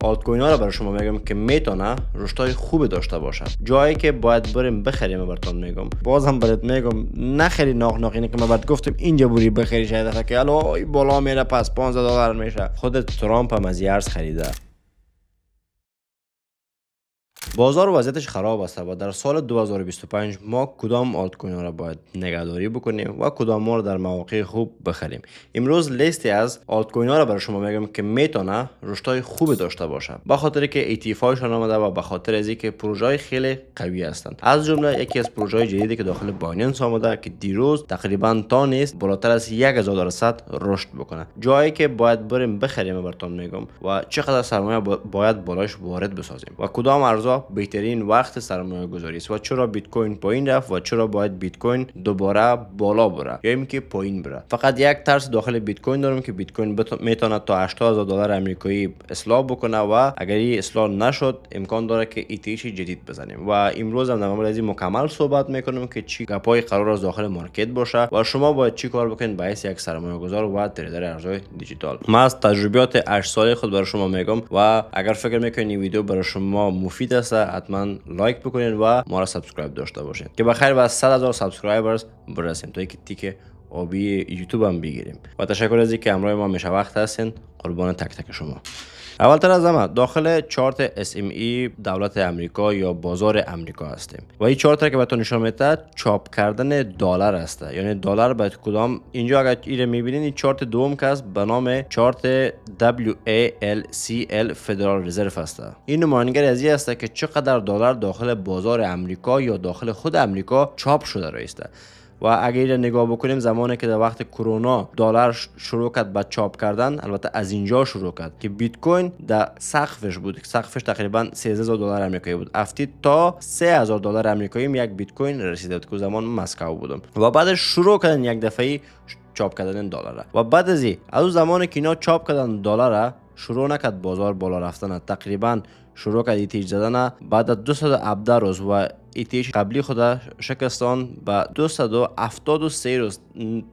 آلت کوین ها رو برای شما میگم که میتونه رشدهای خوب داشته باشه. جایی که باید بریم بخریم براتون میگم. بازم برات میگم نخری ناق اینه که من بعد گفتم اینجا بری بخری شاید که الان بالا میره پس $15 میشه. خود ترامپ هم از ارز خریده. بازار وضعیتش خراب است و در سال 2025 ما کدام آلت کوین ها را باید نگهداری بکنیم و کدام ما را در مواقع خوب بخریم. امروز لیستی از آلت کوین ها را برای شما میگم که میتونه رشدهای خوب داشته باشه، به خاطر که ETF هایشان آمده و به خاطر از اینکه پروژه خیلی قوی هستند. از جمله یکی از پروژه جدیدی که داخل بایننس آمده که دیروز تقریبا تا نیست بالاتر از 1000% رشد بکنه. جایی که باید بریم بخریم براتون میگم و چقدر سرمایه باید بالاش وارد بسازیم و کدام ارزها بهترین وقت سرمایه گذاری است و چرا بیت کوین پایین رفت و چرا باید بیت کوین دوباره بالا بره یا اینکه پایین بره. فقط یک ترس داخل بیت کوین دارم که بیت کوین میتونه تا $80,000 آمریکایی اصلاح بکنه و اگر این اصلاح نشد امکان داره که ایتیش جدید بزنیم. و امروز هم در مورد این مکمل صحبت میکنم که چی گپای قرار است داخل مارکت باشه و شما باید چی کار بکنید به حیث یک سرمایه گذار و تریدر ارزهای دیجیتال. من از تجربیات 8 ساله خود برای شما میگم و اگر فکر میکنید این ویدیو برای شما مفید است حتما لایک بکنید و ما را سابسکرایب داشته باشید که بخیر با 100,000 سابسکرایبرز برسیم تا اینکه تیک آبی یوتیوب هم بگیریم. و تشکر از اینکه همراه ما میشه وقت هستین. قربان تک تک شما. اولتر از همه داخل چارت SME دولت امریکا یا بازار امریکا هستیم و این چارت که بهتون نشون میده چاپ کردن دلار است. یعنی دلار باید کدام اینجا اگر ایره میبینین این چارت دوم که است به نام چارت WALCL فدرال رزرو است. این نمایانگر از این است که چقدر دلار داخل بازار امریکا یا داخل خود امریکا چاپ شده است. و اگر نگاه بکنیم زمانی که در وقت کرونا دلار شروع کرد به چاپ کردن، البته از اینجا شروع کرد که بیت کوین در سقفش بود. سقفش تقریبا $13,000 آمریکایی بود. افتید تا $3,000 آمریکایی یک بیت کوین رسیده بود که زمان مسکو بودم و بعدش شروع کردن یک دفعه چاپ کردن دلار. و بعد از اون زمانی که اینا چاپ کردن دلار شروع نکرد بازار بالا رفتن، تقریبا شروع کرد ایتیش زدن. بعد از 217 روز و ایتیش قبلی خود شکستان به 273 روز،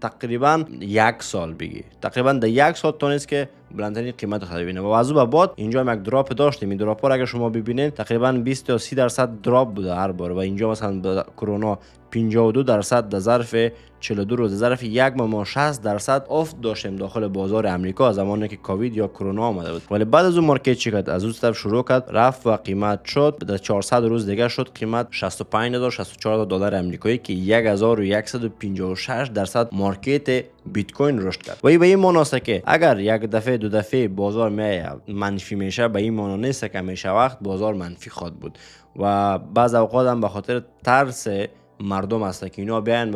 تقریبا یک سال بگی، تقریبا در یک سال تونست که بلندترین قیمت خود ببینه. و از اون بعد اینجا هم یک دراپ داشتیم. این دراپ ها اگر شما ببینید تقریبا 20 تا 30% دراپ بوده هر بار. و اینجا مثلا به کرونا 52% در ظرف 42 روز، ظرف یک ماه 60% افت داشتیم داخل بازار امریکا زمانی که کووید یا کرونا آمده بود. ولی بعد از اون مارکت چی کرد؟ از اون طرف شروع کرد رفت و قیمت شد در 400 روز دیگه شد قیمت $65,000-$64,000 آمریکایی که 1156% مارکت بیت کوین رشد کرد. و این معنی که اگر یک دفعه دو دفعه بازار منفی میشه، به این معنی نیست که همیشه وقت بازار منفی خواهد بود. و بعض اوقات هم به خاطر ترس مردم هست که اینا بیان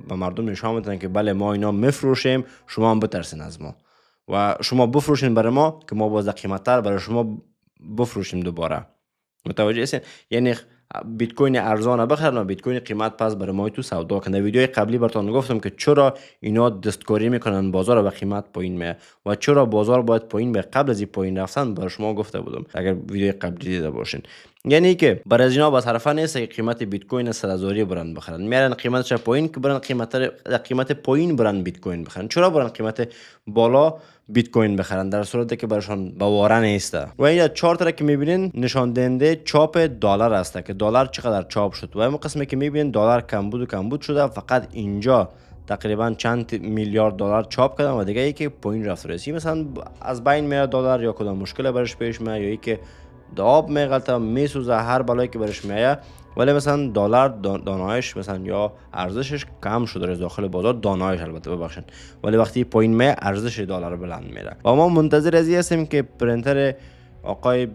به مردم نشان بدن که بله ما اینا میفروشیم، شما هم بترسین از ما و شما بفروشین برای ما که ما باز قیمت‌تر برای شما بفروشیم دوباره. متوجه هستین؟ یعنی بیت کوین ارزان بخرن و بیت کوین قیمت پس برای ما تو سودا کنه. ویدیوی قبلی براتون گفتم که چرا اینا دستکاری میکنن بازار و قیمت پایین میاد و چرا بازار باید پایین به قبل از این پایین رفتن برای شما گفته بودم اگر ویدیوی قبلی دیده باشین. یعنی که برای از اینا بس حرفا نیست که قیمت بیت کوین 100,000 برن بخرن، میارن قیمتش پایین که برن قیمت پایین برن بیت کوین بخرن. چرا برن قیمت بالا بیت کوین بخرن در صورتی که براشون باوره نیست؟ و این چارت را که میبینین نشان دهنده چاپ دلار است که دلار چقدر چاپ شد. و این قسمی که میبینین دلار کمبود شده، فقط اینجا تقریبا چند میلیارد دلار چاپ کردن و دیگه ای که پایین رفت رسی مثلا از بین میاد دلار یا کدام مشکل برش پیش میاد یا ای که داب میغلطه میسوزه هر بالایی که برش میاد. ولی مثلا دلار دانایش مثلا یا ارزشش کم شده داخل بازار، دانایش البته ببخشید، ولی وقتی پایین میاد ارزش دلار بلند میره. و ما منتظر از هستیم که پرینتر آقای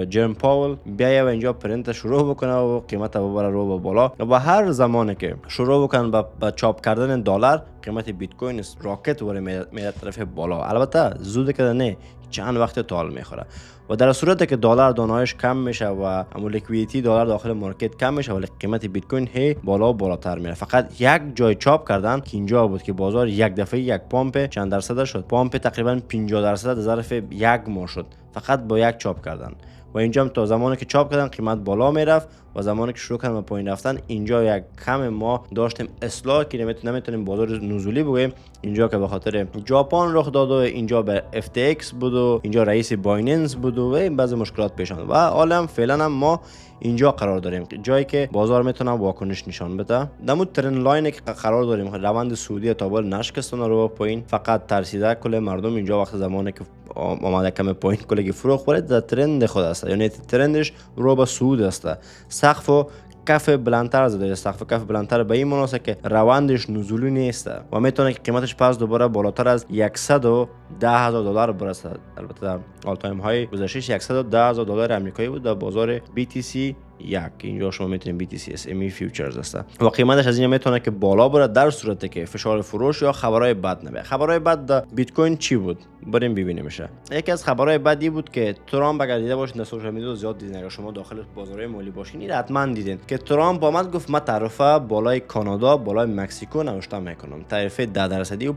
جرم پاول بیایه و اینجا پرینت شروع بکنه و قیمت ببره رو به بالا. و هر زمانی که شروع بکنن با چاپ کردن دلار، قیمت بیت کوین راکت وره میره طرف بالا. البته زود که نه، چند وقت طول میخوره. و در صورتی که دلار دانایش کم میشه و اما لیکویدیتی دلار داخل مارکت کم میشه ولی قیمت بیت کوین هی بالا و بالاتر میره. فقط یک جای چاپ کردن که اینجا بود که بازار یک دفعه یک پامپ چند درصد شد، پامپ تقریبا 50% ظرف یک ماه شد، فقط با یک چاپ کردن. و اینجا هم تا زمانی که چاپ کردن قیمت بالا میرفت و زمانی که شروع کردن به پایین رفتن اینجا یک کم ما داشتیم اصلاح که نمیتونیم بازار نزولی بگوییم. اینجا که به خاطر ژاپن رخ داد و اینجا به FTX بود و اینجا رئیس بایننس بود و بعضی مشکلات پیش آمد و حالا فعلا هم ما اینجا قرار داریم جایی که بازار میتونه واکنش نشان بده. دمو ترند لاین که قرار داریم روند سعودی تا بالا نشکستن رو پایین، فقط ترسیده کل مردم اینجا وقت زمانی که آماده کم پایین کلی فروخت ولی در ترند خود است، یعنی ترندش رو به صعود است. سقف کف بلندتر زده، سقف کف بلندتر به این مناسبت که روندش نزولی نیست و میتونه که قیمتش پس دوباره بالاتر از 110,000 دلار برسه. البته در آل تایم های گذشتهش 110,000 دلار آمریکایی بود در بازار BTC یک. اینجا شما میتونید BTC SME فیوچرز است و قیمتش از اینجا میتونه که بالا بره در صورتی که فشار فروش یا خبرهای بد نبه. خبرهای بد در بیت کوین چی بود؟ بریم ببینیمش. یکی از خبرهای بدی بود که ترامپ اگر دیده باشید در سوشال میدیا زیاد دیدین، اگر شما داخل بازارهای مالی باشین این حتما دیدین که ترامپ آمد گفت ما تعرفه بالای کانادا بالای مکزیکو نوشته میکنم، تعرفه 10% و 15%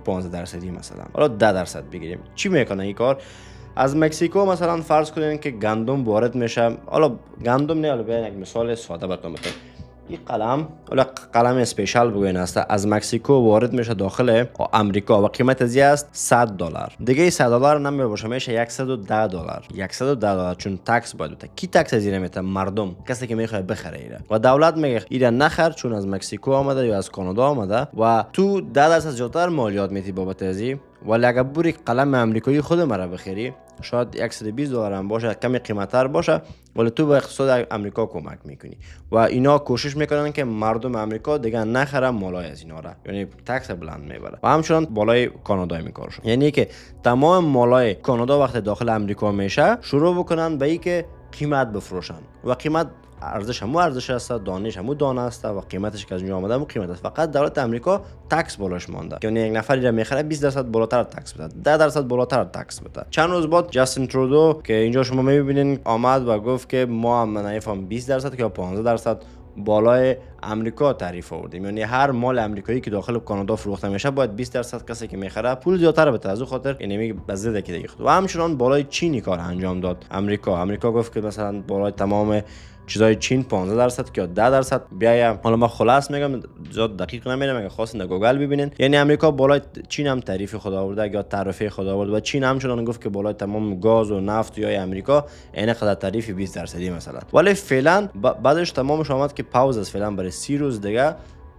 مثلا. حالا 10% بگیریم چی میکنه این کار؟ از مکزیکو مثلا فرض کنین که گندم وارد میشه، حالا گندم نه، حالا بیاین یک مثال ساده براتون بگم. این قلم اسپیشال بگوین است، از مکزیکو وارد میشه داخل امریکا و قیمت ازی است $100. دیگه $100 نمیشه باشه، میشه $110. چون تکس باید بده. کی تکس از این میته؟ مردم، کسی که میخواد بخره ایره و دولت میگه ایره نخر چون از مکزیکو آمده یا از کانادا آمده و تو 10% زیادتر مالیات میتی بابت ازی. ولی اگر بوری قلم امریکایی خود مرا بخری شاید $120 هم باشه، کمی قیمتتر باشه، ولی تو به اقتصاد امریکا کمک میکنی و اینا کوشش میکنن که مردم امریکا دیگه نخرن مالای از اینا را، یعنی تکس بلند میبره و همچنان بالای کانادا میکارشون، یعنی که تمام مالای کانادا وقت داخل امریکا میشه شروع بکنن به این که قیمت بفروشن و قیمت ارزش همو ارزش است، دانش همو دانه است و قیمتش که از اونجا آمده همو قیمت است. فقط دولت امریکا تکس بالاش مانده، یعنی یک نفری را میخره 20% بالاتر تکس بده، 10% بالاتر تکس بده. چند روز بعد جاستین ترودو که اینجا شما میبینین آمد و گفت که ما هم نفهم 20% یا 15% بالای امریکا تعریف آوردیم، یعنی هر مال امریکایی که داخل کانادا فروخته میشه باید 20% کسی که میخره پول زیادتر بده. از اون خاطر یعنی میگه بزده که دیگه. و همچنان بالای چینی کار انجام داد امریکا گفت که مثلا بالای تمام چیزای چین 15% یا 10% بیایم. حالا ما خلاص میگم زیاد دقیق نمیرم، اگه خواستین در گوگل ببینین. یعنی امریکا بالای چین هم تعریف خود آورده یا تعرفه خود آورد و چین همچنان گفت که بالای تمام گاز و نفت یا امریکا این قدر تعریف 20% مثلا. ولی فعلا بعدش تمامش آمد که پاوز است فعلا برای 30 روز دیگه،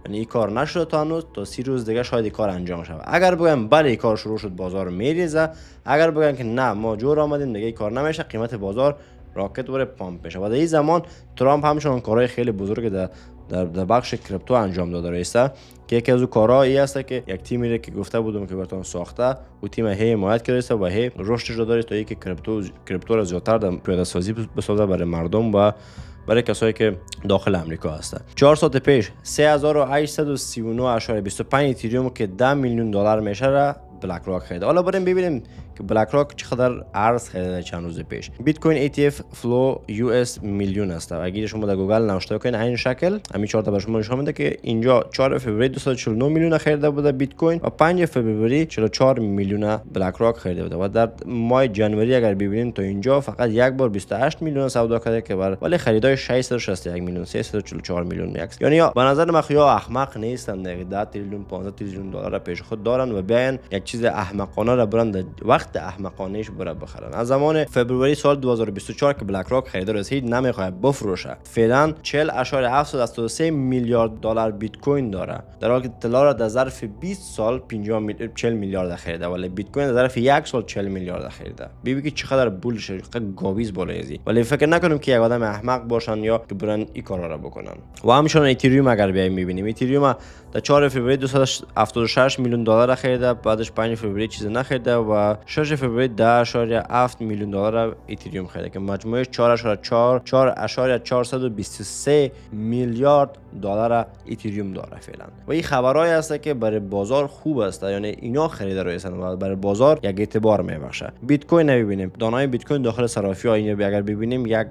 یعنی این کار نشده تا هنوز، تا 30 روز دیگه شاید این کار انجام شود. اگر بگم بله این کار شروع شد بازار میریزه، اگر بگن که نه ما جور آمدیم دیگه این کار نمیشه، قیمت بازار راکت وره پامپ بشه. و در این زمان ترامپ همچنان کارهای خیلی بزرگ در بخش کریپتو انجام داده رئیسه که یکی از اون کارها این است که یک تیمی که گفته بودم که براتون ساخته و تیم هی حمایت کرده و هی رشدش رو داره تا اینکه کریپتو رو زیادتر در پیاده سازی بسازه برای مردم و برای کسایی که داخل امریکا هستن. 4 ساعت پیش 3839.25 اتریوم که $10 میلیون میشه را بلک راک خریده. حالا بریم ببینیم که بلک راک چقدر ارز خریده چند روز پیش. بیت کوین ETF فلو US میلیون است. اگه شما در گوگل نوشته کنین این شکل همین چارت به شما نشون میده که اینجا 4 فوریه 249 میلیون خریده بوده بیت کوین و 5 فوریه 44 میلیون بلک راک خریده بوده و در ماه جنوری اگر ببینین تا اینجا فقط یک بار 28 میلیون سودا کرده که ولی خریدای 661 میلیون 344 میلیون یکس. یعنی به نظر من خیا احمق نیستن، 10 تریلیون 15 تریلیون دلار پیش خود دارن و بیان یک چیز احمقانه را برند وقت احمقانهش بره بخرن. از زمان فوریه سال 2024 که بلک راک خریدار رسید نمیخواد بفروشه. فعلا 40.773 میلیارد دلار بیت کوین داره، در حالی که طلا را در ظرف 20 سال 40 میلیارد خریده ولی بیت کوین در ظرف یک سال 40 میلیارد خریده. ببین که چقدر بولش گاویز بالایی است. ولی فکر نکنم که یک آدم احمق باشن یا که برن این کارا را بکنن. و همچنین اتریوم اگر بیایم میبینیم اتریوم در 4 فوریه 276 میلیون دلار خریده، بعدش 5 فوریه چیز نخریده و 6 فوریه 10.7 میلیون دلار اتریوم خریده که مجموعش 4.423 میلیارد دلار اتریوم داره فعلا. و این خبرایی هست که برای بازار خوب است، یعنی اینا خریدارای هستند و برای بازار یک اعتبار میبخشه. بیت کوین نمیبینیم، دانای بیت کوین داخل صرافی ها اینو اگر ببینیم یک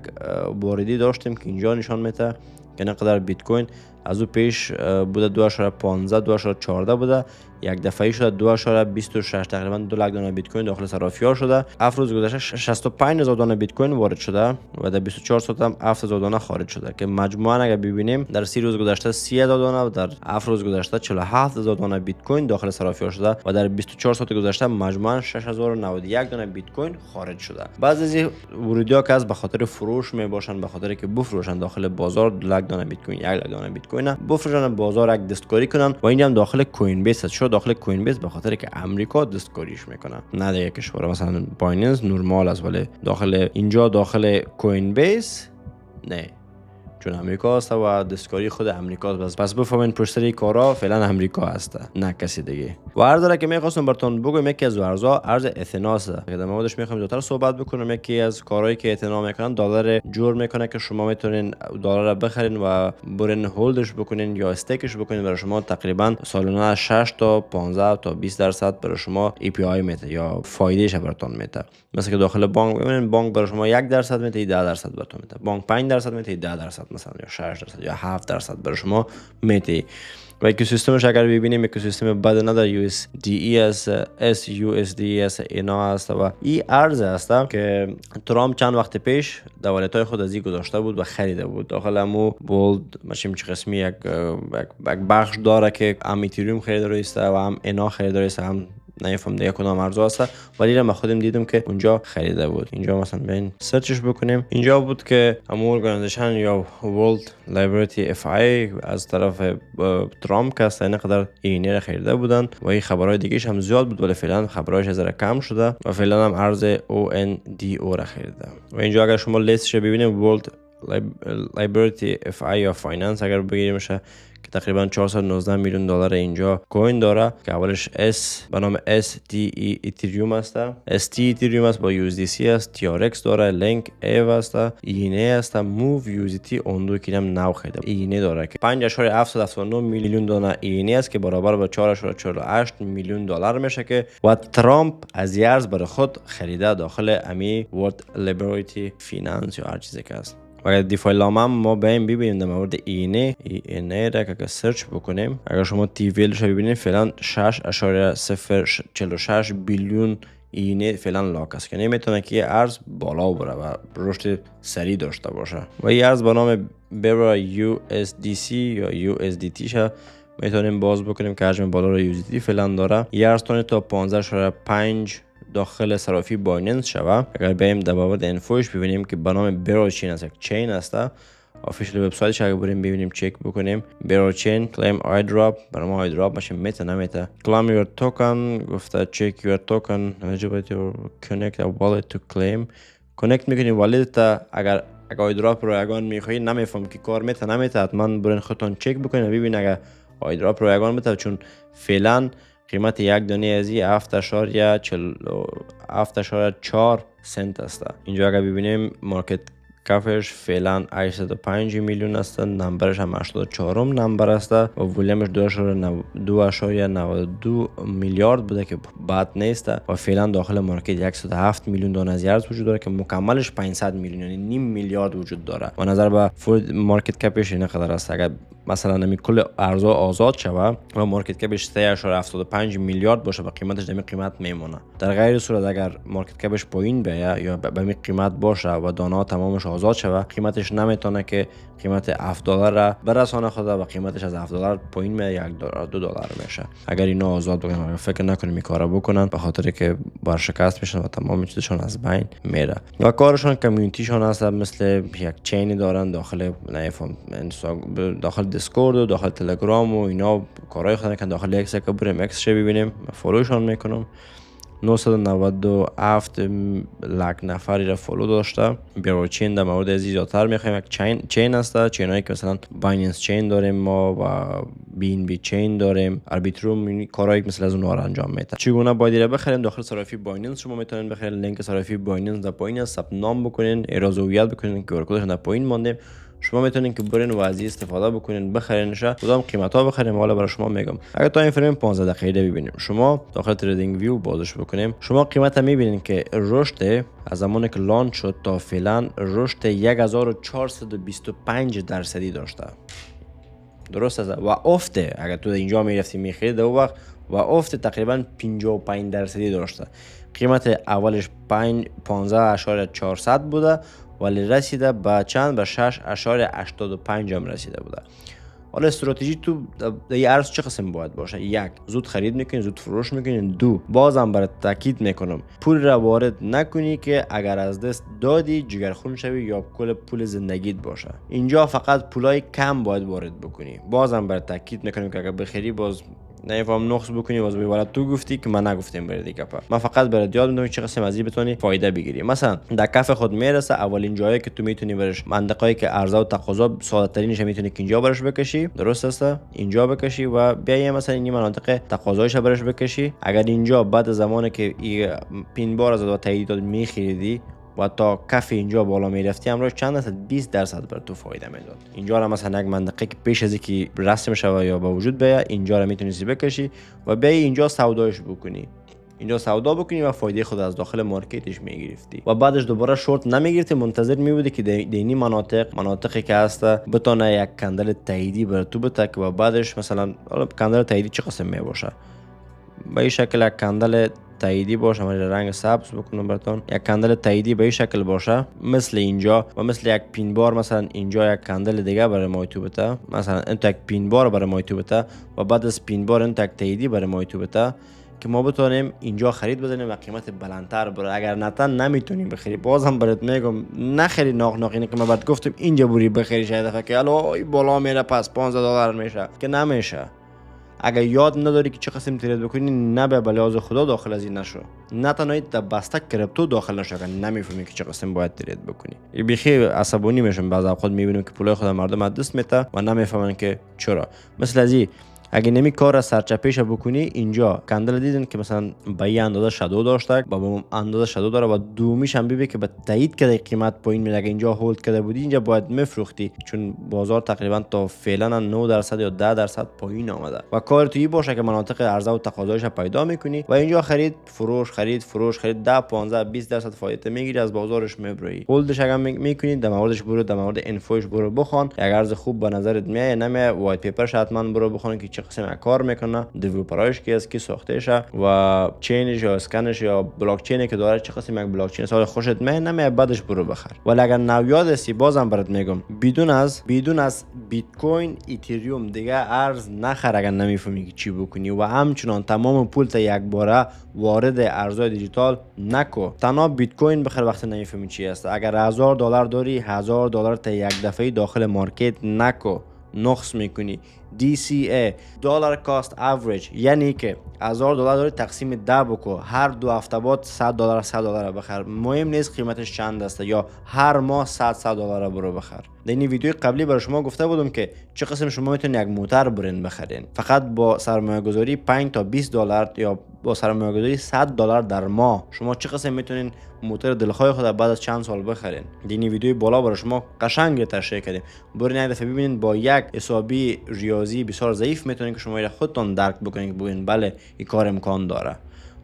واردی داشتیم که اینجا نشان میده که نقدر بیت کوین از او پیش بوده 2.15 2.14 بوده، یک دفعه شده 2.26 تقریبا 2 لک دانه بیت کوین داخل صرافی ها شده. 7 روز گذشته 65000 دانه بیت کوین وارد شده و در 24 ساعت هم 7000 دانه خارج شده که مجموعاً اگر ببینیم در 30 روز گذشته 30000 دانه و در 7 روز گذشته 47000 دانه بیت کوین داخل صرافی ها شده و در 24 ساعت گذشته مجموعاً 6091 دانه بیت کوین خارج شده. بعضی از ورودی‌ها که از به خاطر فروش می باشن، به خاطر که بفروشن داخل بازار 2 لک دانه بیت کوین 1 لک دانه بیت کوین بفروشن بازار یک دستکاری کنن و این هم داخل کوین بیس است. داخل کوین بیس به خاطر که امریکا دستکاریش میکنه، نه دیگه کشور مثلا بایننس نورمال است، ولی داخل اینجا داخل کوین بیس نه، چون امریکا است و دستکاری خود امریکا است. پس بفهمین پشت کارا فعلا امریکا است نه کسی دیگه. و ارز که میخواستم براتون بگم یکی از ارزها ارز اتنا است که در موردش میخوام زیادتر صحبت بکنم. یکی از کارهایی که اتنا میکنن دلار جور میکنه که شما میتونین دلار را بخرین و برین هولدش بکنین یا استیکش بکنین. برای شما تقریبا سالانه 6 تا 15 تا 20% برای شما ای پی آی میده یا فایدهش براتون میده. مثلا که داخل بانک ببینین بانک برای شما 1% میده 10% براتون میده، بانک 5% میده 10% مثلا یا 6% یا 7% برای شما میده. و اکوسیستمش اگر ببینیم اکوسیستم بد نداره، USDE است، SUSD است، اینا است و این ارز است که ترامپ چند وقت پیش دولت‌های خود از این گذاشته بود و خریده بود. داخل همو بولد ماشین چه قسمی یک بخش داره که هم اتریوم خریداری است و هم اینا خریداری است، هم نمیفهم دیگه کدام ارز است، ولی من خودم دیدم که اونجا خریده بود. اینجا مثلا ببین سرچش بکنیم، اینجا بود که همون ارگانیزیشن یا World Liberty FI از طرف ترامپ که است اینقدر اینه را خریده بودن و این خبرهای دیگهش هم زیاد بود، ولی فعلا خبرهاش از کم شده و فعلا هم ارز ONDO را خریده. و اینجا اگر شما لیستش ببینیم World Liberty FI یا فایننس اگر بگیریمش که تقریبا 419 میلیون دلار اینجا کوین داره که اولش S به نام STE اتریوم است، ST اتریوم است با USDC است، TRX داره، لینک ایو است، اینه است، موو USDT اون دو که هم نو خریده اینه داره که 5.779 میلیون دلار اینه است که برابر با 4.48 میلیون دلار میشه که و ترامپ از ارز برای خود خریده داخل امی ورلد لیبرتی فینانس یا هر چیزی که است. و اگر دیفای لامم ما بریم ببینیم در مورد اینه را که سرچ بکنیم، اگر شما تی ویلش ببینید فعلا 6.046 بیلیون اینه فعلا لاک است که نمیتونه که یه ارز بالا بره و رشد سریع داشته باشه. و این ارز به نام برا USDC یا USDT شه میتونیم باز بکنیم که حجم بالا رو USDT فعلا داره. یه ارز تونه تا 15.5 داخل صرافی بایننس شوه. اگر بریم در بابت انفوش ببینیم که به نام برو چین است، یک چین است، آفیشیال وبسایتش اگر بریم ببینیم چک بکنیم برو چین کلیم آی دراپ برای ما آی دراپ باشه میته نمیته کلیم یور توکن گفته چک یور توکن eligibility or connect a wallet to claim کانکت میکنی والت تا اگر آی دراپ رایگان میخوایی نمیفهم که کار میته نمیته حتما برین خودتون چک بکنین و ببین اگر آی دراپ رایگان میته، چون فعلا قیمت یک دانه ازی 7.4 سنت است. اینجا اگر ببینیم مارکت کپش فعلا 805 میلیون است، نمبرش هم 84 نمبر است و ولیومش 2.92 میلیارد بوده که بد نیست و فعلا داخل مارکت 107 میلیون دانه از ارز وجود داره که مکملش 500 میلیون یعنی نیم میلیارد وجود داره و نظر به مارکت کپش این قدر است. اگر مثلا نمی کل ارزها آزاد شوه و مارکت کپش 3.75 میلیارد باشه و قیمتش دمی قیمت میمونه. در غیر صورت اگر مارکت کپش پایین بیه یا به می قیمت باشه و دانه تمامش آزاد شوه قیمتش نمیتونه که قیمت 7 دلار را برسانه خود و قیمتش از 7 دلار پایین میاد 1 دلار 2 دلار میشه. اگر اینا آزاد بکنن فکر نکنیم این کارا بکنن به خاطر که برشکست میشن و تمام چیزشون از بین میره و کارشون کامیونیتیشون هست مثل یک چینی دارن داخل نفهم داخل دیسکورد و داخل تلگرام و اینا کارهای خودن که داخل اکس که بریم اکس چه ببینیم فالوشون میکنم 997 لک نفری را فالو داشته. برو چین در مورد از زیادتر میخوایم یک چین هسته، چین هایی که مثلا بایننس چین داریم ما و BNB چین داریم، آربیتروم کارهایی مثل از اونها را انجام میده. چگونه باید را بخریم داخل صرافی بایننس شما میتونین بخرید. لینک صرافی بایننس در پایین ثبت نام بکنین، اعراض هویت بکنین که کدش در پایین مانده شما میتونین که برین و از استفاده بکنین، بخرینش، کدام قیمت ها بخرین. حالا برای شما میگم. اگر تا این فریم 15 دقیقه ببینیم، شما داخل تریدینگ ویو بازش بکنیم، شما قیمت میبینین که رشد از زمانی که لانچ شد تا فعلا رشد 1425 درصدی داشته. درست است. و افت اگر تو اینجا میرفتی میخرید اون وقت و افت تقریبا 55 درصدی داشته. قیمت اولش 15.400 بوده ولی رسیده به چند؟ به 6.85 هم رسیده بوده. حالا استراتژی تو در ارز چه قسم باید باشه؟ یک، زود خرید میکنین، زود فروش میکنین. دو، بازم برات تاکید میکنم پول را وارد نکنی که اگر از دست دادی جگرخون شوی یا کل پول زندگیت باشه. اینجا فقط پولای کم باید وارد بکنی. بازم برات تاکید میکنم که اگر بخری باز نمیفهم نقص بکنی باز به تو گفتی که من نگفتم برای دیگه. من فقط برات یاد میدم چه قسم از این بتونی فایده بگیری. مثلا در کف خود میرسه اولین جایی که تو میتونی برش، منطقه‌ای که عرضه و تقاضا ساده ترینش میتونی که اینجا برش بکشی. درست است؟ اینجا بکشی و بیای مثلا این مناطق تقاضایش برش بکشی. اگر اینجا بعد زمانی که این پین بار از تایید میخریدی و تا کف اینجا بالا میرفتی امروز چند درصد؟ 20% بر تو فایده میداد. اینجا را مثلا یک منطقه که پیش از اینکه رسم شوه یا به وجود بیاد اینجا را میتونی بکشی و بیای اینجا سودایش بکنی. اینجا سودا بکنی و فایده خود از داخل مارکتش میگرفتی و بعدش دوباره شورت نمیگرفتی، منتظر میبودی که دینی مناطقی که هست بتونه یک کندل تاییدی بر تو بده و بعدش مثلا کندل تاییدی چه قسم میباشه؟ به این شکل یک کندل تاییدی باشه، من رنگ سبز بکنم براتون. یک کندل تاییدی به این شکل باشه مثل اینجا و مثل یک پین بار. مثلا اینجا یک کندل دیگه برای ما تو بده، مثلا این یک پین بار برای ما تو بده و بعد از پین بار این یک تاییدی برای ما تو بده که ما بتونیم اینجا خرید بزنیم و قیمت بلندتر بره. اگر نتن نمیتونیم بخری. بازم برات میگم نخری ناق اینه که من بعد گفتم اینجا بری بخری شاید دفعه که الو بالا میره پس $15 میشه که نمیشه. اگر یاد نداری که چه قسم ترید بکنی نه به لحاظ خدا داخل از این نشو. نه تنهایی در بسته کریپتو داخل نشو که نمیفهمی که چه قسم باید ترید بکنی. بیخی عصبانی میشم بعضی اوقات میبینم که پولای خود مردم از دست میته و نمیفهمن که چرا. مثل از این اگه نمی کار را سرچپیش بکنی، اینجا کندل دیدین که مثلا به این اندازه شادو داشته با به اندازه شادو داره و دومیش هم ببین که به تایید کرده قیمت پایین میره. اگه اینجا هولد کرده بودی اینجا باید میفروختی چون بازار تقریبا تا فعلا 9% یا 10% پایین آمده و کار تویی باشه که مناطق عرضه و تقاضایش پیدا میکنی و اینجا خرید فروش 10 15 20% فایده میگیری از بازارش میبری. هولدش اگه میکنی در موردش برو، در مورد انفوش برو بخوان. اگر ارز خوب به نظرت میاد نمیاد وایت پیپرش حتما برو بخون که چه قسم کار میکنه، دیولپرایش کی است، کی ساخته شه و چینش یا اسکنش یا بلاک چینی که داره چه قسم یک بلاک چین سال خوشت نمیاد بعدش برو بخر. ولی اگر نویاد هستی بازم برات میگم بدون از بیت کوین ایتریوم دیگه ارز نخر اگر نمیفهمی که چی بکنی و همچنان تمام پول تا یک باره وارد ارزهای دیجیتال نکو. تنها بیت کوین بخیر وقتی نمیفهمی چی است. اگر $1000 داری $1000 تا یک دفعه داخل مارکت نکو، نقص میکنی. DCA دلار کاست اوریج یعنی که $1000 داری تقسیم 10 بکو، هر 2 هفته بعد $100 بخر. مهم نیست قیمتش چند است یا هر ماه $100 برو بخر. در این ویدیو قبلی برای شما گفته بودم که چه قسم شما میتونید یک موتور برین بخرین فقط با سرمایه گذاری $5 تا $20 یا با سرمایه گذاری $100 در ماه. شما چه قسم میتونین موتور دلخواه خود بعد از چند سال بخرین. این ویدیو بالا برای شما قشنگ تشریح کردیم. برین یک دفعه ببینید با یک حسابی ریاضی بسیار ضعیف میتونین که شما خودتون درک بکنین که ببین بله این کار امکان داره.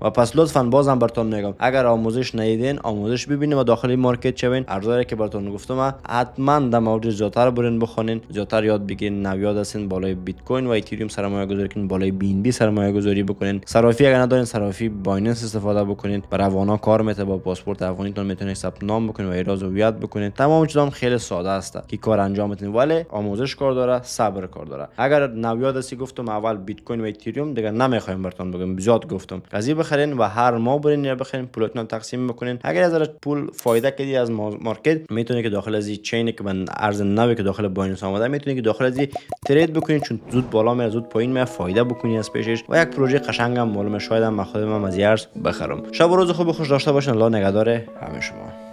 و پس لطفاً بازم براتون میگم اگر آموزش ندیدین آموزش ببینید و داخل مارکت شوین. ارزایی که براتون گفتم حتما در مورد زیادتر برین بخونین، زیادتر یاد بگیرین. نویاد هستین بالای بیت کوین و اتریوم سرمایه گذاری کنین، بالای BNB سرمایه گذاری بکنین. صرافی اگر ندارین صرافی بایننس استفاده بکنین. برای افغانا کار میته، با پاسپورت افغانیتون میتونین ثبت نام بکنین و ایراز هویت بکنین. تمام چیزام خیلی ساده است که کار انجام بدین ولی آموزش کار داره، صبر کار داره. اگر نویاد هستی گفتم اول بیت کوین و اتریوم دیگه نمیخوایم براتون بگم، زیاد گفتم. قضیه بخرین و هر ماه برین یا بخرین پولتون تقسیم بکنین. اگر از پول فایده کردی از مارکت میتونی که داخل از این چینی که من ارز نوی که داخل بایننس آمده میتونی که داخل از این ترید بکنین چون زود بالا میره زود پایین میره، فایده بکنی از پیشش و یک پروژه قشنگم معلومه. شاید من خودم از ارز بخرم. شب و روز خوب خوش داشته باشین. الله نگهدار همه شما.